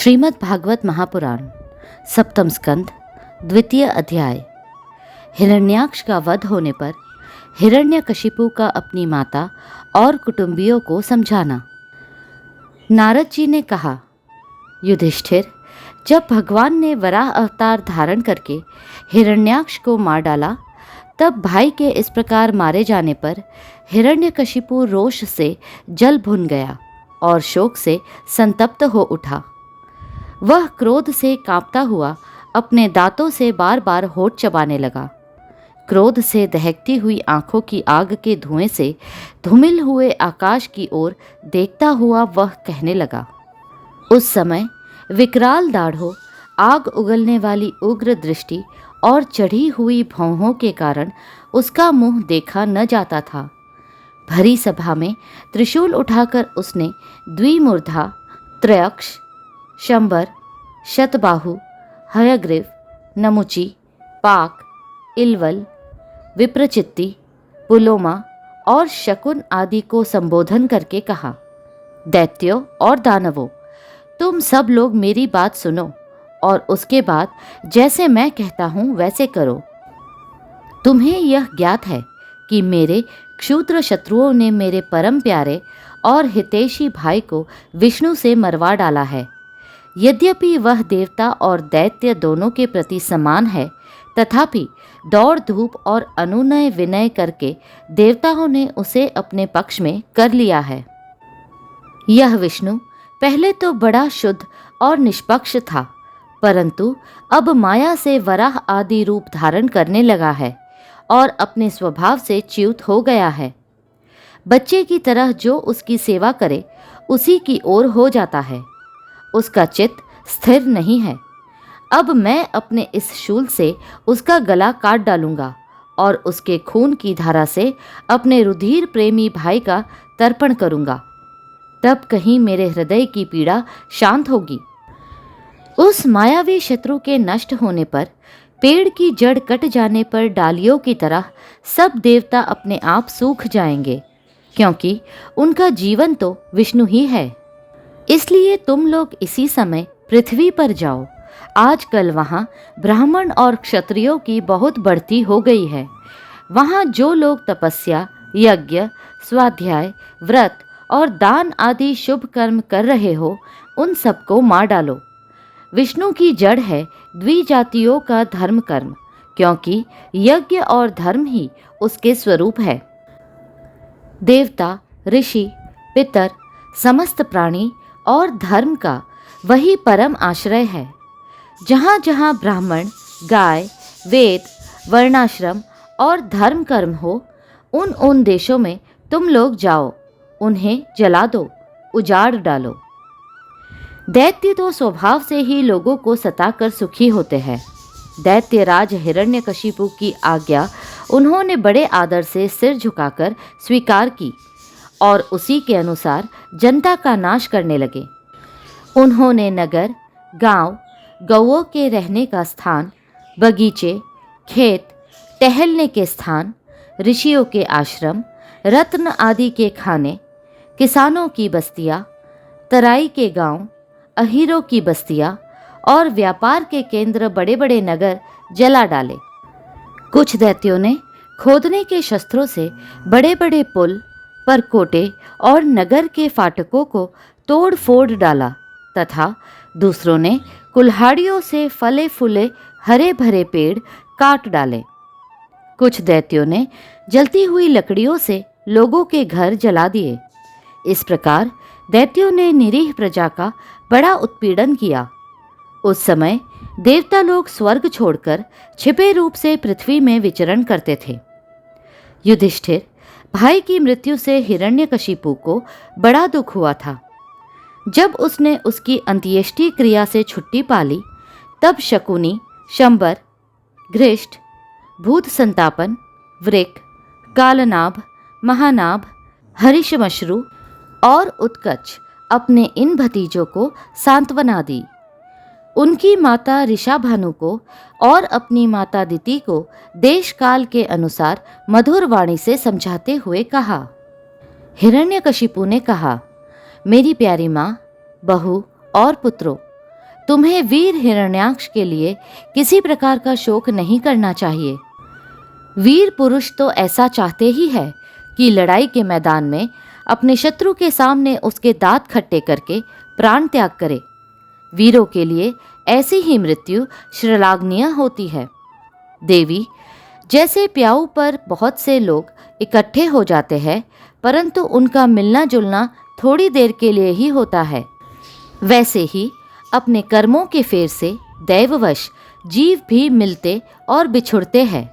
श्रीमद् भागवत महापुराण सप्तम स्कंद द्वितीय अध्याय। हिरण्याक्ष का वध होने पर हिरण्यकशिपु का अपनी माता और कुटुंबियों को समझाना। नारद जी ने कहा, युधिष्ठिर, जब भगवान ने वराह अवतार धारण करके हिरण्याक्ष को मार डाला, तब भाई के इस प्रकार मारे जाने पर हिरण्यकशिपु रोष से जल भुन गया और शोक से संतप्त हो उठा। वह क्रोध से कांपता हुआ अपने दांतों से बार बार होठ चबाने लगा। क्रोध से दहकती हुई आंखों की आग के धुएं से धूमिल हुए आकाश की ओर देखता हुआ वह कहने लगा। उस समय विकराल दाढ़ों, आग उगलने वाली उग्र दृष्टि और चढ़ी हुई भौहों के कारण उसका मुंह देखा न जाता था। भरी सभा में त्रिशूल उठाकर उसने द्विमूर्धा, त्रयक्ष, शंबर, शतबाहु, हयग्रीव, नमुची, पाक, इलवल, विप्रचित्ति, पुलोमा और शकुन आदि को संबोधन करके कहा, दैत्यों और दानवों, तुम सब लोग मेरी बात सुनो और उसके बाद जैसे मैं कहता हूँ वैसे करो। तुम्हें यह ज्ञात है कि मेरे क्षुद्र शत्रुओं ने मेरे परम प्यारे और हितैषी भाई को विष्णु से मरवा डाला है। यद्यपि वह देवता और दैत्य दोनों के प्रति समान है, तथापि दौड़ धूप और अनुनय विनय करके देवताओं ने उसे अपने पक्ष में कर लिया है। यह विष्णु पहले तो बड़ा शुद्ध और निष्पक्ष था, परंतु अब माया से वराह आदि रूप धारण करने लगा है और अपने स्वभाव से च्युत हो गया है। बच्चे की तरह जो उसकी सेवा करे उसी की ओर हो जाता है। उसका चित्त स्थिर नहीं है। अब मैं अपने इस शूल से उसका गला काट डालूंगा और उसके खून की धारा से अपने रुधिर प्रेमी भाई का तर्पण करूंगा। तब कहीं मेरे हृदय की पीड़ा शांत होगी। उस मायावी शत्रु के नष्ट होने पर, पेड़ की जड़ कट जाने पर डालियों की तरह सब देवता अपने आप सूख जाएंगे, क्योंकि उनका जीवन तो विष्णु ही है। इसलिए तुम लोग इसी समय पृथ्वी पर जाओ। आजकल वहाँ ब्राह्मण और क्षत्रियों की बहुत बढ़ती हो गई है। वहाँ जो लोग तपस्या, यज्ञ, स्वाध्याय, व्रत और दान आदि शुभ कर्म कर रहे हो, उन सबको मार डालो। विष्णु की जड़ है द्विजातियों का धर्म कर्म, क्योंकि यज्ञ और धर्म ही उसके स्वरूप है। देवता, ऋषि, पितर, समस्त प्राणी और धर्म का वही परम आश्रय है। जहाँ जहाँ ब्राह्मण, गाय, वेद, वर्णाश्रम और धर्म कर्म हो, उन उन देशों में तुम लोग जाओ, उन्हें जला दो, उजाड़ डालो। दैत्य तो स्वभाव से ही लोगों को सताकर सुखी होते हैं। दैत्यराज हिरण्यकशिपु की आज्ञा उन्होंने बड़े आदर से सिर झुकाकर स्वीकार की और उसी के अनुसार जनता का नाश करने लगे। उन्होंने नगर, गांव, गौओं के रहने का स्थान, बगीचे, खेत, टहलने के स्थान, ऋषियों के आश्रम, रत्न आदि के खाने, किसानों की बस्तियां, तराई के गांव, अहीरों की बस्तियां और व्यापार के केंद्र बड़े बड़े नगर जला डाले। कुछ दैत्यों ने खोदने के शस्त्रों से बड़े बड़े पुल, परकोटे और नगर के फाटकों को तोड़ फोड़ डाला, तथा दूसरों ने कुल्हाड़ियों से फले फूले हरे भरे पेड़ काट डाले। कुछ दैत्यों ने जलती हुई लकड़ियों से लोगों के घर जला दिए। इस प्रकार दैत्यों ने निरीह प्रजा का बड़ा उत्पीड़न किया। उस समय देवता लोग स्वर्ग छोड़कर छिपे रूप से पृथ्वी में विचरण करते थे। युधिष्ठिर, भाई की मृत्यु से हिरण्यकशिपु को बड़ा दुख हुआ था। जब उसने उसकी अंत्येष्टि क्रिया से छुट्टी पाली, तब शकुनी, शंबर, घृष्ट, भूत संतापन, वृक, कालनाभ, महानाभ, हरिशमश्रु और उत्कच अपने इन भतीजों को सांत्वना दी। उनकी माता ऋषाभानु को और अपनी माता दिति को देश काल के अनुसार मधुर वाणी से समझाते हुए कहा। हिरण्यकशिपु ने कहा, मेरी प्यारी माँ, बहू और पुत्रों, तुम्हें वीर हिरण्याक्ष के लिए किसी प्रकार का शोक नहीं करना चाहिए। वीर पुरुष तो ऐसा चाहते ही है कि लड़ाई के मैदान में अपने शत्रु के सामने उसके दांत खट्टे करके प्राण त्याग करे। वीरों के लिए ऐसी ही मृत्यु श्लाघनीय होती है। देवी, जैसे प्याऊ पर बहुत से लोग इकट्ठे हो जाते हैं परंतु उनका मिलना जुलना थोड़ी देर के लिए ही होता है, वैसे ही अपने कर्मों के फेर से दैववश जीव भी मिलते और बिछुड़ते हैं।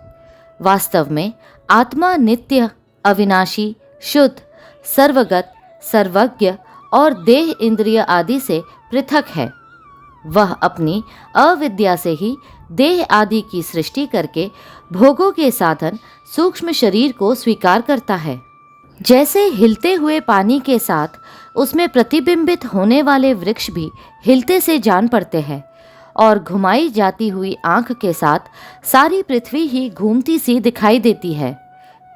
वास्तव में आत्मा नित्य, अविनाशी, शुद्ध, सर्वगत, सर्वज्ञ और देह इंद्रिय आदि से पृथक है। वह अपनी अविद्या से ही देह आदि की सृष्टि करके भोगों के साधन सूक्ष्म शरीर को स्वीकार करता है। जैसे हिलते हुए पानी के साथ उसमें प्रतिबिंबित होने वाले वृक्ष भी हिलते से जान पड़ते हैं और घुमाई जाती हुई आंख के साथ सारी पृथ्वी ही घूमती सी दिखाई देती है,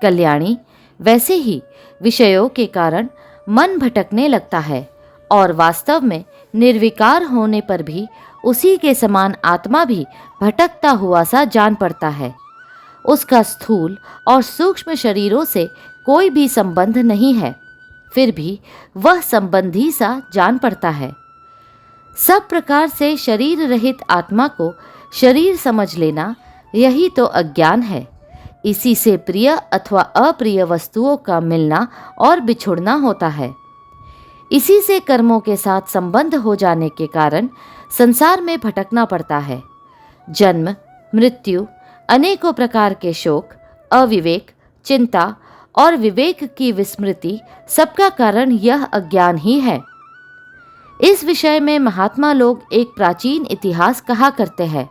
कल्याणी, वैसे ही विषयों के कारण मन भटकने लगता है और वास्तव में निर्विकार होने पर भी उसी के समान आत्मा भी भटकता हुआ सा जान पड़ता है। उसका स्थूल और सूक्ष्म शरीरों से कोई भी संबंध नहीं है, फिर भी वह संबंधी सा जान पड़ता है। सब प्रकार से शरीर रहित आत्मा को शरीर समझ लेना यही तो अज्ञान है। इसी से प्रिय अथवा अप्रिय वस्तुओं का मिलना और बिछुड़ना होता है। इसी से कर्मों के साथ संबंध हो जाने के कारण संसार में भटकना पड़ता है। जन्म, मृत्यु, अनेकों प्रकार के शोक, अविवेक, चिंता और विवेक की विस्मृति, सबका कारण यह अज्ञान ही है। इस विषय में महात्मा लोग एक प्राचीन इतिहास कहा करते हैं।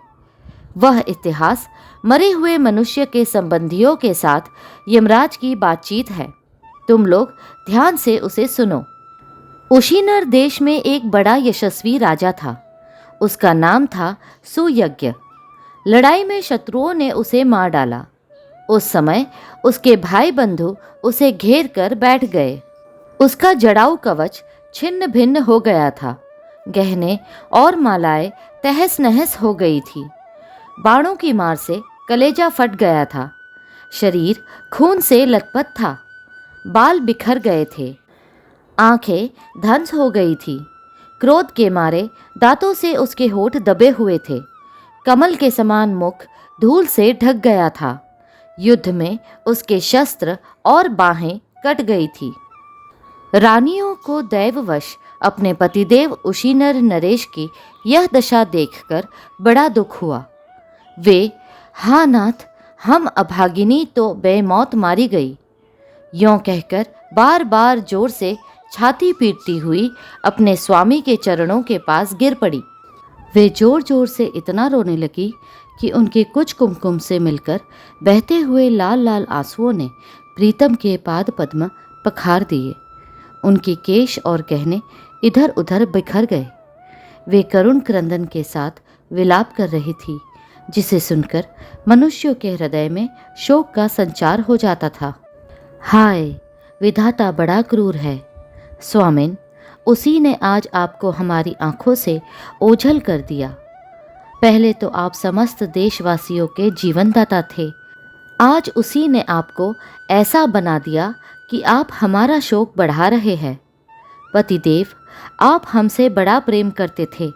वह इतिहास मरे हुए मनुष्य के संबंधियों के साथ यमराज की बातचीत है। तुम लोग ध्यान से उसे सुनो। उशीनर देश में एक बड़ा यशस्वी राजा था। उसका नाम था सुयज्ञ। लड़ाई में शत्रुओं ने उसे मार डाला। उस समय उसके भाई बंधु उसे घेर कर बैठ गए। उसका जड़ाऊ कवच छिन्न भिन्न हो गया था। गहने और मालाएं तहस नहस हो गई थी। बाणों की मार से कलेजा फट गया था। शरीर खून से लथपथ था। बाल बिखर गए थे। आंखें धंस हो गई थी। क्रोध के मारे दांतों से उसके होठ दबे हुए थे। कमल के समान मुख धूल से ढक गया था। युद्ध में उसके शस्त्र और बाहें कट गई थी। रानियों को दैववश अपने पतिदेव उशीनर नरेश की यह दशा देखकर बड़ा दुख हुआ। वे, हाँ नाथ, हम अभागिनी तो बेमौत मारी गई, यों कहकर बार बार जोर से छाती पीटती हुई अपने स्वामी के चरणों के पास गिर पड़ी। वे जोर जोर से इतना रोने लगी कि उनके कुछ कुमकुम से मिलकर बहते हुए लाल लाल आंसुओं ने प्रीतम के पाद पद्म पखार दिए। उनके केश और गहने इधर उधर बिखर गए। वे करुण क्रंदन के साथ विलाप कर रही थी, जिसे सुनकर मनुष्यों के हृदय में शोक का संचार हो जाता था। हाय, विधाता बड़ा क्रूर है। स्वामिन, उसी ने आज आपको हमारी आंखों से ओझल कर दिया। पहले तो आप समस्त देशवासियों के जीवनदाता थे। आज उसी ने आपको ऐसा बना दिया कि आप हमारा शोक बढ़ा रहे हैं। पतिदेव, आप हमसे बड़ा प्रेम करते थे।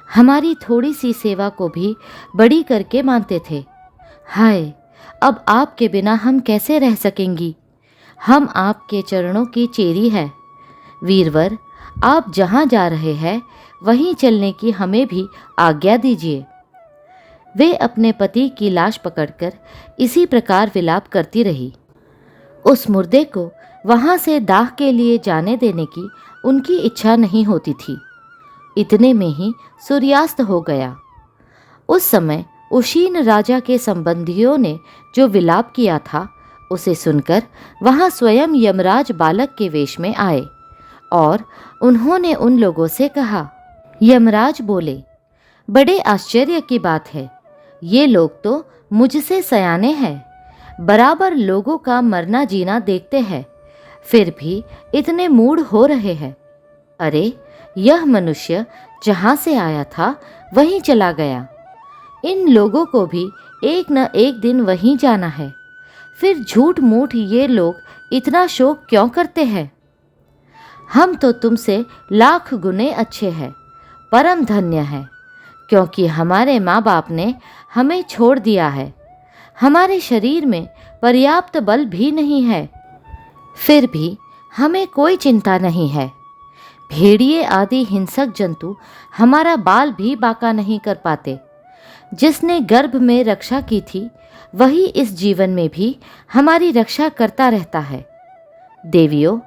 हमारी थोड़ी सी सेवा को भी बड़ी करके मानते थे। हाय, अब आपके बिना हम कैसे रह सकेंगी। हम आपके चरणों की चेरी है। वीरवर, आप जहाँ जा रहे हैं वहीं चलने की हमें भी आज्ञा दीजिए। वे अपने पति की लाश पकड़कर इसी प्रकार विलाप करती रही। उस मुर्दे को वहाँ से दाह के लिए जाने देने की उनकी इच्छा नहीं होती थी। इतने में ही सूर्यास्त हो गया। उस समय उशीन राजा के संबंधियों ने जो विलाप किया था, उसे सुनकर वहाँ स्वयं यमराज बालक के वेश में आए और उन्होंने उन लोगों से कहा। यमराज बोले, बड़े आश्चर्य की बात है। ये लोग तो मुझसे सयाने हैं, बराबर लोगों का मरना जीना देखते हैं, फिर भी इतने मूढ़ हो रहे हैं। अरे, यह मनुष्य जहाँ से आया था वहीं चला गया। इन लोगों को भी एक न एक दिन वहीं जाना है। फिर झूठ मूठ ये लोग इतना शोक क्यों करते हैं? हम तो तुमसे लाख गुने अच्छे हैं, परम धन्य हैं, क्योंकि हमारे माँ बाप ने हमें छोड़ दिया है। हमारे शरीर में पर्याप्त बल भी नहीं है, फिर भी हमें कोई चिंता नहीं है। भेड़िए आदि हिंसक जंतु हमारा बाल भी बांका नहीं कर पाते। जिसने गर्भ में रक्षा की थी वही इस जीवन में भी हमारी रक्षा करता रहता है। देवियों,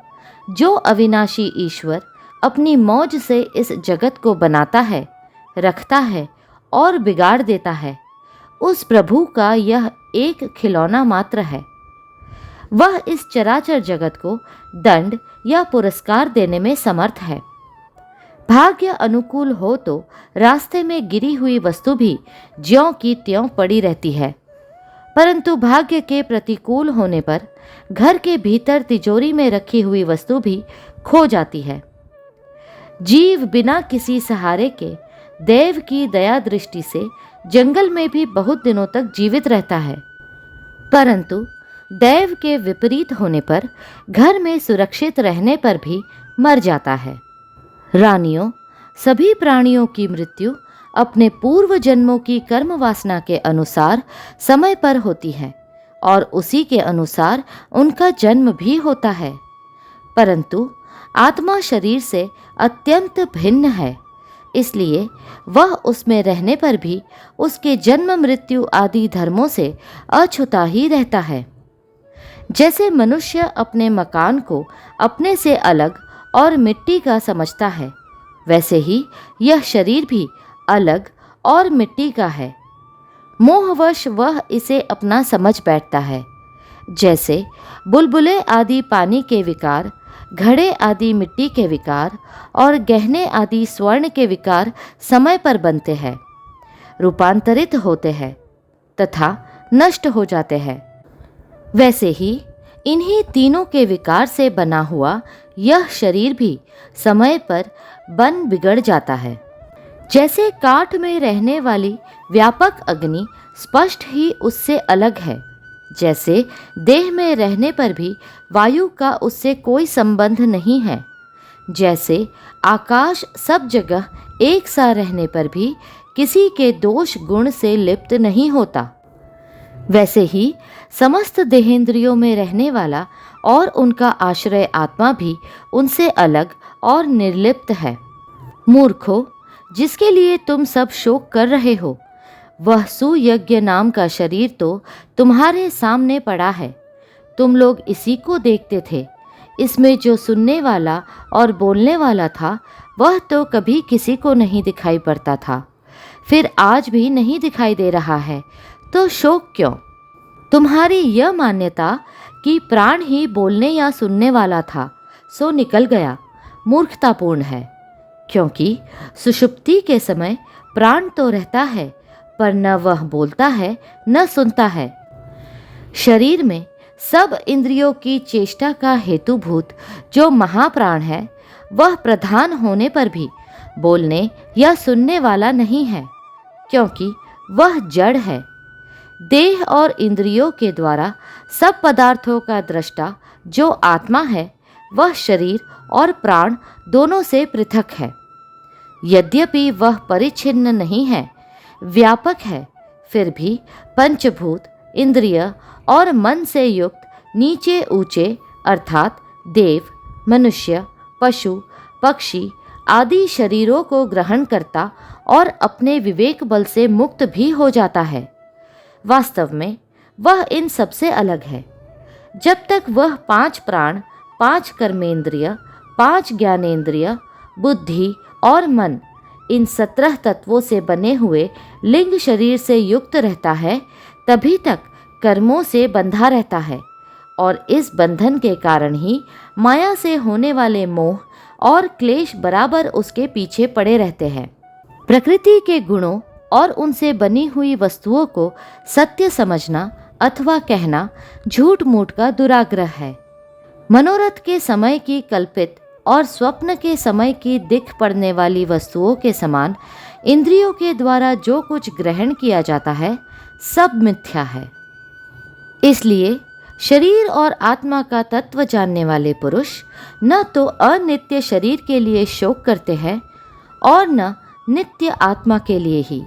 जो अविनाशी ईश्वर अपनी मौज से इस जगत को बनाता है, रखता है और बिगाड़ देता है, उस प्रभु का यह एक खिलौना मात्र है। वह इस चराचर जगत को दंड या पुरस्कार देने में समर्थ है। भाग्य अनुकूल हो तो रास्ते में गिरी हुई वस्तु भी ज्यों की त्यों पड़ी रहती है, परंतु भाग्य के प्रतिकूल होने पर घर के भीतर तिजोरी में रखी हुई वस्तु भी खो जाती है। जीव बिना किसी सहारे के देव की दया दृष्टि से जंगल में भी बहुत दिनों तक जीवित रहता है, परंतु दैव के विपरीत होने पर घर में सुरक्षित रहने पर भी मर जाता है। रानियों, सभी प्राणियों की मृत्यु अपने पूर्व जन्मों की कर्म वासना के अनुसार समय पर होती है और उसी के अनुसार उनका जन्म भी होता है, परंतु आत्मा शरीर से अत्यंत भिन्न है, इसलिए वह उसमें रहने पर भी उसके जन्म मृत्यु आदि धर्मों से अछूता ही रहता है। जैसे मनुष्य अपने मकान को अपने से अलग और मिट्टी का समझता है, वैसे ही यह शरीर भी अलग और मिट्टी का है। मोहवश वह इसे अपना समझ बैठता है। जैसे बुलबुले आदि पानी के विकार, घड़े आदि मिट्टी के विकार और गहने आदि स्वर्ण के विकार समय पर बनते हैं, रूपांतरित होते हैं तथा नष्ट हो जाते हैं, वैसे ही इन्हीं तीनों के विकार से बना हुआ यह शरीर भी समय पर बन बिगड़ जाता है। जैसे काठ में रहने वाली व्यापक अग्नि स्पष्ट ही उससे अलग है, जैसे देह में रहने पर भी वायु का उससे कोई संबंध नहीं है, जैसे आकाश सब जगह एक सा रहने पर भी किसी के दोष गुण से लिप्त नहीं होता, वैसे ही समस्त देहेंद्रियों में रहने वाला और उनका आश्रय आत्मा भी उनसे अलग और निर्लिप्त है। मूर्खों, जिसके लिए तुम सब शोक कर रहे हो, वह सुयज्ञ नाम का शरीर तो तुम्हारे सामने पड़ा है। तुम लोग इसी को देखते थे। इसमें जो सुनने वाला और बोलने वाला था वह तो कभी किसी को नहीं दिखाई पड़ता था, फिर आज भी नहीं दिखाई दे रहा है, तो शोक क्यों? तुम्हारी यह मान्यता कि प्राण ही बोलने या सुनने वाला था सो निकल गया मूर्खतापूर्ण है, क्योंकि सुषुप्ति के समय प्राण तो रहता है, पर न वह बोलता है न सुनता है। शरीर में सब इंद्रियों की चेष्टा का हेतुभूत जो महाप्राण है, वह प्रधान होने पर भी बोलने या सुनने वाला नहीं है, क्योंकि वह जड़ है। देह और इंद्रियों के द्वारा सब पदार्थों का दृष्टा जो आत्मा है, वह शरीर और प्राण दोनों से पृथक है। यद्यपि वह परिच्छिन्न नहीं है, व्यापक है, फिर भी पंचभूत, इंद्रिय और मन से युक्त नीचे ऊंचे अर्थात देव, मनुष्य, पशु, पक्षी आदि शरीरों को ग्रहण करता और अपने विवेक बल से मुक्त भी हो जाता है। वास्तव में वह इन सबसे अलग है। जब तक वह 5 प्राण, 5 कर्मेंद्रिय, 5 ज्ञानेंद्रिय, बुद्धि और मन, इन 17 तत्वों से बने हुए लिंग शरीर से युक्त रहता है, तभी तक कर्मों से बंधा रहता है और इस बंधन के कारण ही माया से होने वाले मोह और क्लेश बराबर उसके पीछे पड़े रहते हैं। प्रकृति के गुणों और उनसे बनी हुई वस्तुओं को सत्य समझना अथवा कहना झूठ मूठ का दुराग्रह है। मनोरथ के समय की कल्पित और स्वप्न के समय की दिख पड़ने वाली वस्तुओं के समान इंद्रियों के द्वारा जो कुछ ग्रहण किया जाता है सब मिथ्या है। इसलिए शरीर और आत्मा का तत्व जानने वाले पुरुष न तो अनित्य शरीर के लिए शोक करते हैं और न नित्य आत्मा के लिए ही,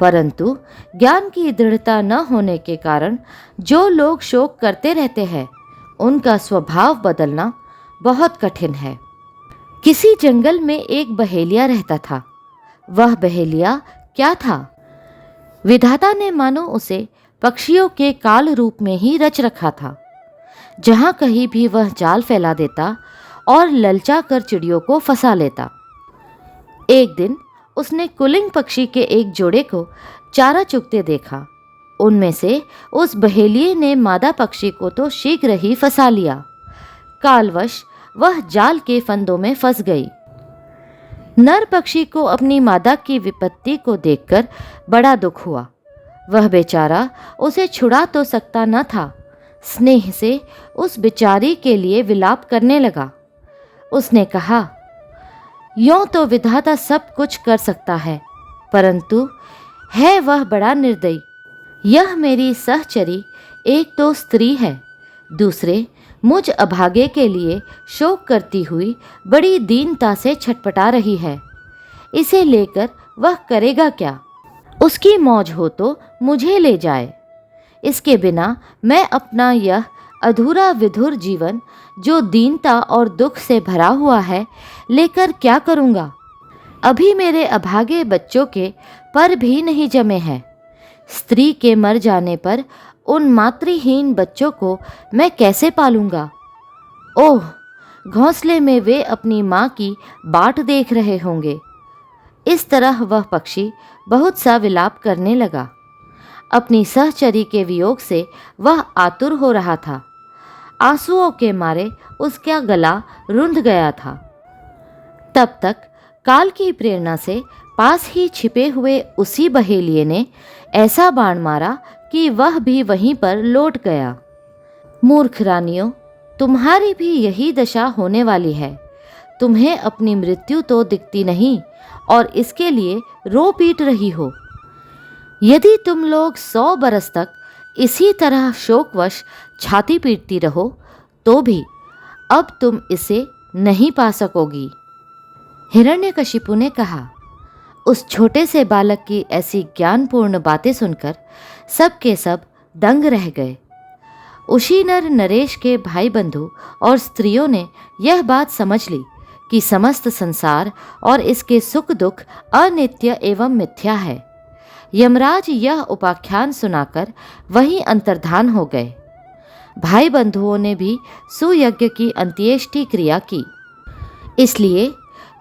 परंतु ज्ञान की दृढ़ता न होने के कारण जो लोग शोक करते रहते हैं उनका स्वभाव बदलना बहुत कठिन है। किसी जंगल में एक बहेलिया रहता था। वह बहेलिया क्या था? विधाता ने मानो उसे पक्षियों के काल रूप में ही रच रखा था। जहाँ कहीं भी वह जाल फैला देता और ललचा कर चिड़ियों को फंसा लेता। एक दिन उसने कुलिंग पक्षी के एक जोड़े को चारा चुगते देखा। उनमें से उस बहेलिये ने मादा पक्षी को तो शीघ्र ही फंसा लिया। कालवश वह जाल के फंदों में फंस गई। नर पक्षी को अपनी मादा की विपत्ति को देखकर बड़ा दुख हुआ। वह बेचारा उसे छुड़ा तो सकता न था। स्नेह से उस बेचारी के लिए विलाप करने लगा। उसने कहा, यों तो विधाता सब कुछ कर सकता है, परंतु है वह बड़ा निर्दयी। यह मेरी सहचरी एक तो स्त्री है, दूसरे मुझ अभागे के लिए शोक करती हुई बड़ी दीनता से छटपटा रही है। इसे लेकर वह करेगा क्या? उसकी मौज हो तो मुझे ले जाए। इसके बिना मैं अपना यह अधूरा विधुर जीवन जो दीनता और दुख से भरा हुआ है लेकर क्या करूँगा? अभी मेरे अभागे बच्चों के पर भी नहीं जमे हैं। स्त्री के मर जाने पर उन मातृहीन बच्चों को मैं कैसे पालूंगा? ओह, घोंसले में वे अपनी माँ की बाट देख रहे होंगे। इस तरह वह पक्षी बहुत सा विलाप करने लगा। अपनी सहचरी के वियोग से वह आतुर हो रहा था। आंसुओं के मारे उसका गला रुंध गया था। तब तक काल की प्रेरणा से पास ही छिपे हुए उसी बहेलिये ने ऐसा बाण मारा कि वह भी वहीं पर लौट गया। मूर्ख रानियों, तुम्हारी भी यही दशा होने वाली है। तुम्हें अपनी मृत्यु तो दिखती नहीं और इसके लिए रो पीट रही हो। यदि तुम लोग 100 बरस तक इसी तरह शोकवश छाती पीटती रहो तो भी अब तुम इसे नहीं पा सकोगी। हिरण्यकशिपु ने कहा। उस छोटे से बालक की ऐसी ज्ञानपूर्ण बातें सुनकर सब के सब दंग रह गए। उशीनर नरेश के भाई बंधु और स्त्रियों ने यह बात समझ ली कि समस्त संसार और इसके सुख दुख अनित्य एवं मिथ्या है। यमराज यह उपाख्यान सुनाकर वहीं अंतर्धान हो गए। भाई बंधुओं ने भी सुयज्ञ की अंत्येष्टि क्रिया की। इसलिए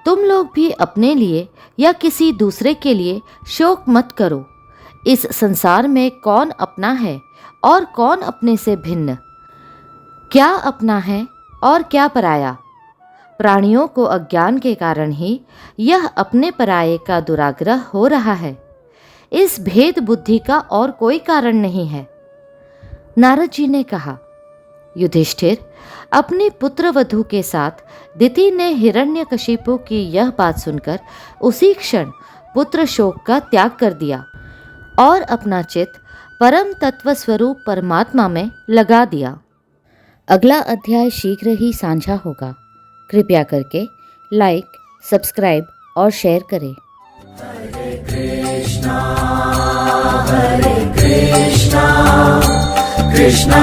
तुम लोग भी अपने लिए या किसी दूसरे के लिए शोक मत करो। इस संसार में कौन अपना है और कौन अपने से भिन्न? क्या अपना है और क्या पराया? प्राणियों को अज्ञान के कारण ही यह अपने पराये का दुराग्रह हो रहा है। इस भेद बुद्धि का और कोई कारण नहीं है। नारद जी ने कहा, युधिष्ठिर, अपनी पुत्रवधू के साथ दिति ने हिरण्यकशिपु की यह बात सुनकर उसी क्षण पुत्र शोक का त्याग कर दिया और अपना चित्त परम तत्व स्वरूप परमात्मा में लगा दिया। अगला अध्याय शीघ्र ही साझा होगा। कृपया करके लाइक, सब्सक्राइब और शेयर करें। हरे कृष्णा कृष्णा कृष्णा